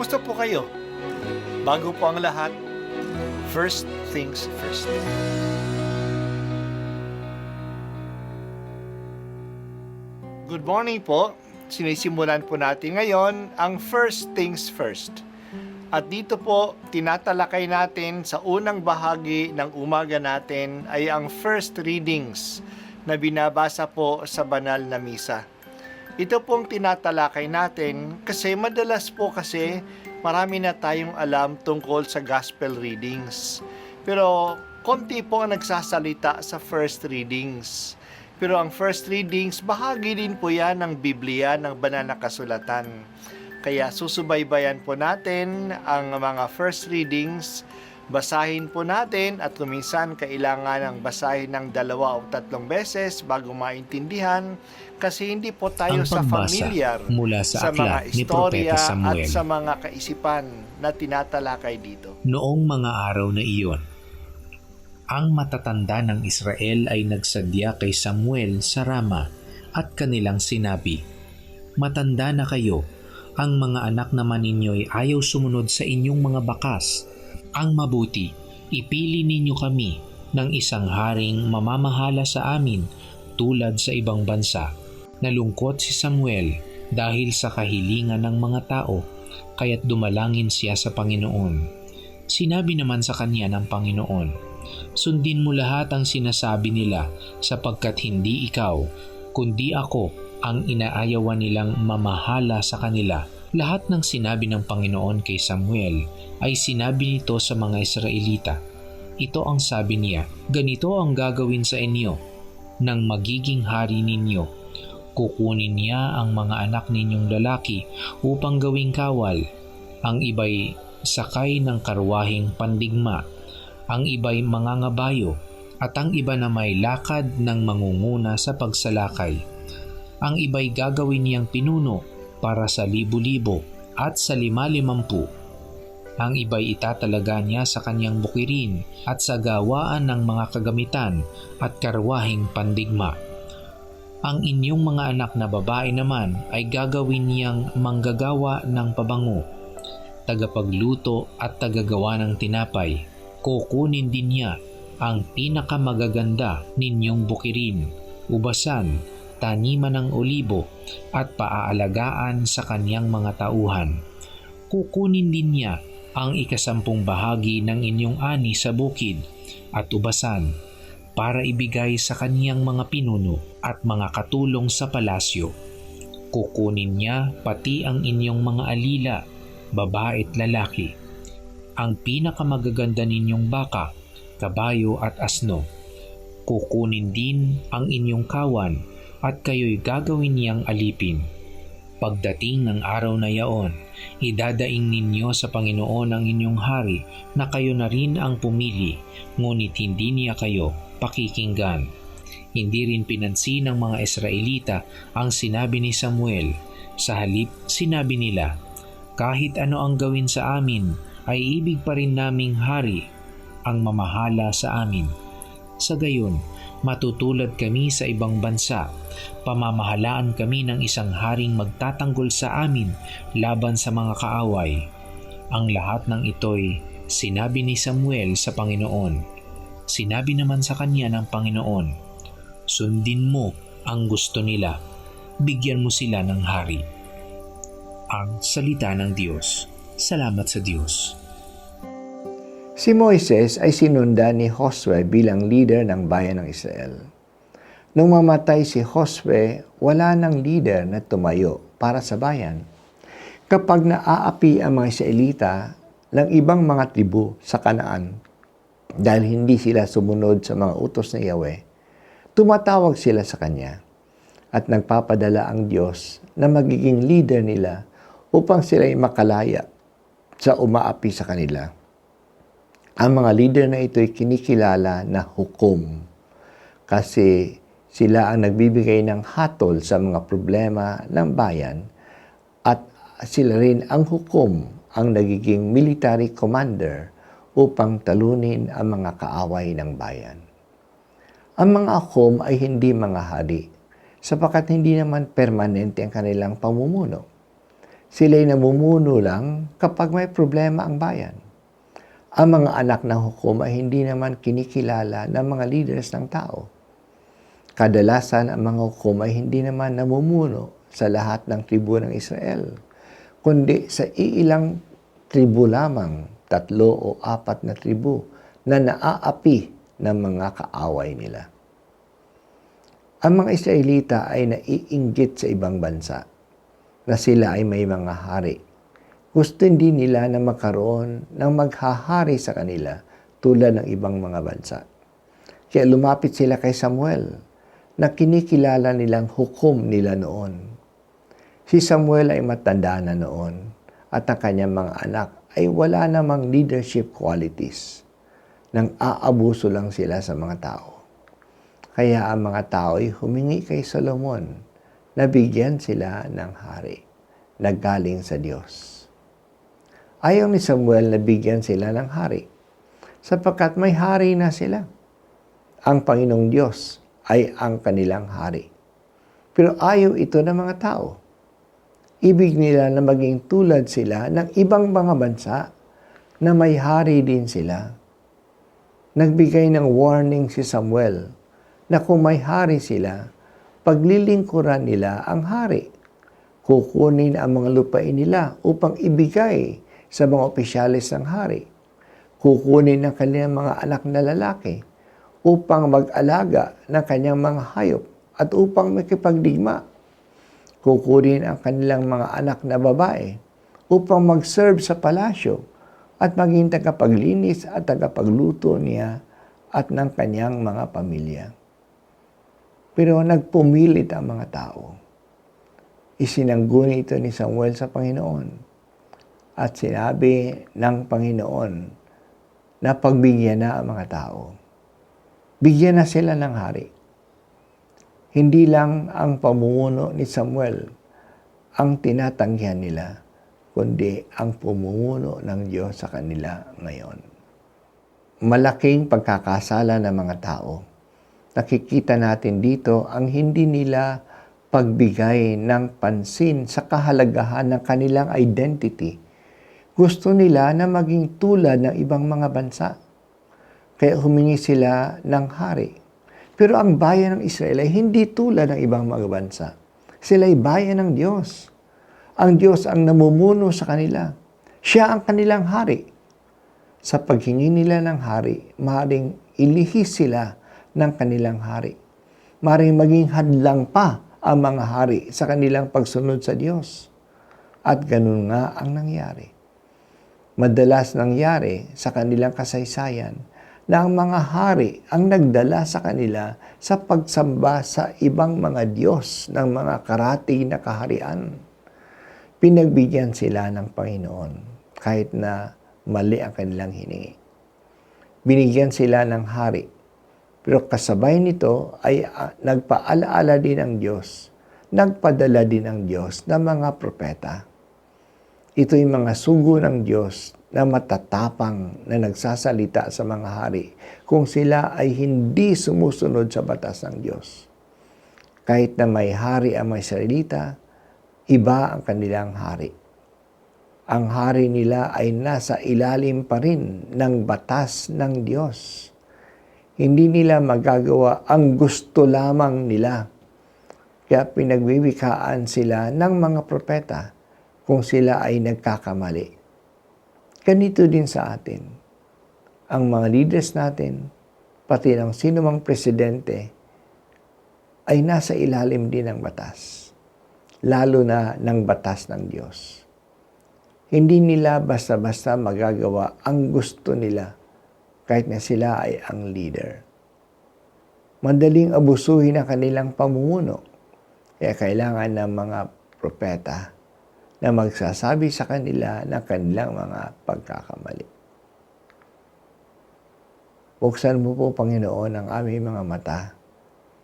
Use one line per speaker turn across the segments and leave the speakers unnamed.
Kumusta po kayo? Bago po ang lahat, first things first. Good morning po. Sinisimulan po natin ngayon ang first things first. At dito po, tinatalakay natin sa unang bahagi ng umaga natin ay ang first readings na binabasa po sa banal na misa. Ito pong tinatalakay natin kasi madalas po kasi marami na tayong alam tungkol sa gospel readings. Pero konti po ang nagsasalita sa first readings. Pero ang first readings, bahagi din po yan ng Biblia, ng banal na kasulatan. Kaya susubaybayan po natin ang mga first readings, basahin po natin at kuminsan kailangan ng basahin ng 2 o 3 beses bago maintindihan kasi hindi po tayo
Ang
sa
pagbasa
familiar
mula sa
mga
aklat ni
istorya
Propeta
at
Samuel.
sa mga kaisipan na tinatalakay dito.
Noong mga araw na iyon, ang matatanda ng Israel ay nagsadya kay Samuel sa Rama at kanilang sinabi, "Matanda na kayo, ang mga anak naman ninyo'y ayaw sumunod sa inyong mga bakas. Ang mabuti, ipili ninyo kami ng isang haring mamamahala sa amin tulad sa ibang bansa." Nalungkot si Samuel dahil sa kahilingan ng mga tao, kaya't dumalangin siya sa Panginoon. Sinabi naman sa kanya ng Panginoon, "Sundin mo lahat ang sinasabi nila sapagkat hindi ikaw, kundi ako ang inaayawan nilang mamahala sa kanila." Lahat ng sinabi ng Panginoon kay Samuel ay sinabi nito sa mga Israelita. Ito ang sabi niya, "Ganito ang gagawin sa inyo ng magiging hari ninyo. Kukunin niya ang mga anak ninyong lalaki upang gawing kawal. Ang iba'y sakay ng karwaheng pandigma, ang iba'y mangangabayo, at ang iba na may lakad ng mangunguna sa pagsalakay. Ang iba'y gagawin niyang pinuno para sa 1,000 at sa 5,000. Ang iba'y itatalaga niya sa kanyang bukirin at sa gawaan ng mga kagamitan at karwaheng pandigma. Ang inyong mga anak na babae naman ay gagawin niyang manggagawa ng pabango, tagapagluto at tagagawa ng tinapay. Kukunin din niya ang pinakamagaganda ninyong bukirin, ubasan, taniman ng olibo at paaalagaan sa kanyang mga tauhan. Kukunin din niya ang 10 bahagi ng inyong ani sa bukid at ubasan para ibigay sa kaniyang mga pinuno at mga katulong sa palasyo. Kukunin niya pati ang inyong mga alila, babae at lalaki, ang pinakamagaganda ninyong baka, kabayo at asno. Kukunin din ang inyong kawan at kayo'y gagawin niyang alipin. Pagdating ng araw na yaon, idadaing ninyo sa Panginoon ang inyong hari na kayo na rin ang pumili, ngunit hindi niya kayo pakikinggan." Hindi rin pinansin ng mga Israelita ang sinabi ni Samuel. Sa halip, sinabi nila, "Kahit ano ang gawin sa amin, ay ibig pa rin naming hari ang mamahala sa amin. Sa gayon, matutulad kami sa ibang bansa. Pamamahalaan kami ng isang haring magtatanggol sa amin laban sa mga kaaway." Ang lahat ng ito'y sinabi ni Samuel sa Panginoon. Sinabi naman sa kanya ng Panginoon, "Sundin mo ang gusto nila. Bigyan mo sila ng hari." Ang salita ng Diyos. Salamat sa Diyos.
Si Moises ay sinunda ni Josue bilang leader ng bayan ng Israel. Nung mamatay si Josue, wala nang leader na tumayo para sa bayan. Kapag naaapi ang mga Israelita ng ibang mga tribu sa Kanaan dahil hindi sila sumunod sa mga utos ni Yahweh, tumatawag sila sa Kanya at nagpapadala ang Diyos na magiging leader nila upang sila'y makalaya sa umaapi sa kanila. Ang mga leader na ito'y kinikilala na hukom kasi sila ang nagbibigay ng hatol sa mga problema ng bayan at sila rin ang hukom ang nagiging military commander upang talunin ang mga kaaway ng bayan. Ang mga hukom ay hindi mga hari sapagkat hindi naman permanente ang kanilang pamumuno. Sila'y namumuno lang kapag may problema ang bayan. Ang mga anak ng hukom ay hindi naman kinikilala ng mga leaders ng tao. Kadalasan ang mga hukom ay hindi naman namumuno sa lahat ng tribu ng Israel, kundi sa iilang tribu lamang, 3 o 4 na tribu na naaapi ng mga kaaway nila. Ang mga Israelita ay naiinggit sa ibang bansa na sila ay may mga hari. Gusto din nila na magkaroon ng maghahari sa kanila tulad ng ibang mga bansa. Kaya lumapit sila kay Samuel na kinikilala nilang hukom nila noon. Si Samuel ay matanda na noon at ang kanyang mga anak ay wala namang leadership qualities. Nang aabuso lang sila sa mga tao. Kaya ang mga tao ay humingi kay Solomon na bigyan sila ng hari na galing sa Diyos. Ayaw ni Samuel na bigyan sila ng hari sapagkat may hari na sila. Ang Panginoong Diyos ay ang kanilang hari. Pero ayaw ito ng mga tao. Ibig nila na maging tulad sila ng ibang mga bansa na may hari din sila. Nagbigay ng warning si Samuel na kung may hari sila, paglilingkuran nila ang hari. Kukunin ang mga lupain nila upang ibigay sa mga opisyalis ng hari. Kukunin ang kanilang mga anak na lalaki upang mag-alaga ng kanyang mga hayop at upang makipagdigma. Kukunin ang kanilang mga anak na babae upang mag-serve sa palasyo at maging tagapaglinis at tagapagluto niya at ng kanyang mga pamilya. Pero nagpumilit ang mga tao. Isinangguni ito ni Samuel sa Panginoon at sinabi ng Panginoon na pagbigyan na ang mga tao. Bigyan na sila ng hari. Hindi lang ang pamumuno ni Samuel ang tinatanggihan nila, kundi ang pamumuno ng Diyos sa kanila ngayon. Malaking pagkakasala ng mga tao. Nakikita natin dito ang hindi nila pagbigay ng pansin sa kahalagahan ng kanilang identity. Gusto nila na maging tulad ng ibang mga bansa. Kaya humingi sila ng hari. Pero ang bayan ng Israel ay hindi tulad ng ibang mga bansa. Sila ay bayan ng Diyos. Ang Diyos ang namumuno sa kanila. Siya ang kanilang hari. Sa paghingi nila ng hari, maaaring ilihis sila ng kanilang hari. Maaaring maging hadlang pa ang mga hari sa kanilang pagsunod sa Diyos. At ganun nga ang nangyari. Madalas nangyari sa kanilang kasaysayan na ang mga hari ang nagdala sa kanila sa pagsamba sa ibang mga Diyos ng mga karatig na kaharian. Pinagbigyan sila ng Panginoon kahit na mali ang kanilang hiningi. Binigyan sila ng hari. Pero kasabay nito ay nagpaalaala din ang Diyos. Nagpadala din ang Diyos ng mga propeta. Ito'y mga sugo ng Diyos na matatapang na nagsasalita sa mga hari kung sila ay hindi sumusunod sa batas ng Diyos. Kahit na may hari ang mga Israelita, iba ang kanilang hari. Ang hari nila ay nasa ilalim pa rin ng batas ng Diyos. Hindi nila magagawa ang gusto lamang nila. Kaya pinagwiwikaan sila ng mga propeta kung sila ay nagkakamali. Ganito din sa atin. Ang mga leaders natin, pati ng sinumang presidente, ay nasa ilalim din ng batas. Lalo na ng batas ng Diyos. Hindi nila basta-basta magagawa ang gusto nila kahit na sila ay ang leader. Madaling abusuhin ang kanilang pamumuno. Kaya kailangan ng mga propeta na magsasabi sa kanila ng kanilang mga pagkakamali. Buksan mo po, Panginoon, ang aming mga mata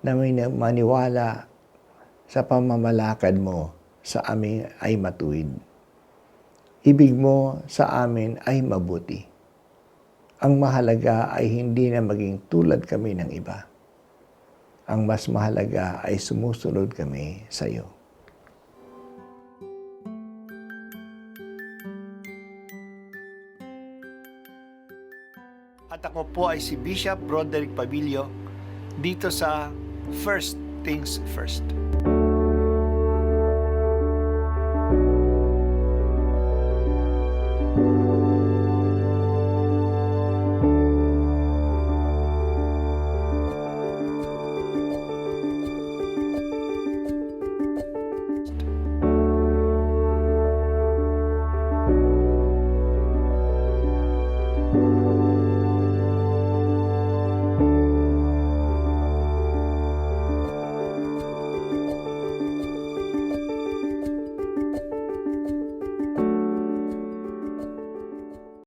na may maniwala sa pamamalakad mo sa amin ay matuwid. Ibig mo sa amin ay mabuti. Ang mahalaga ay hindi na maging tulad kami ng iba. Ang mas mahalaga ay sumusunod kami sa iyo.
At ako po ay si Bishop Broderick Pabilio dito sa First Things First.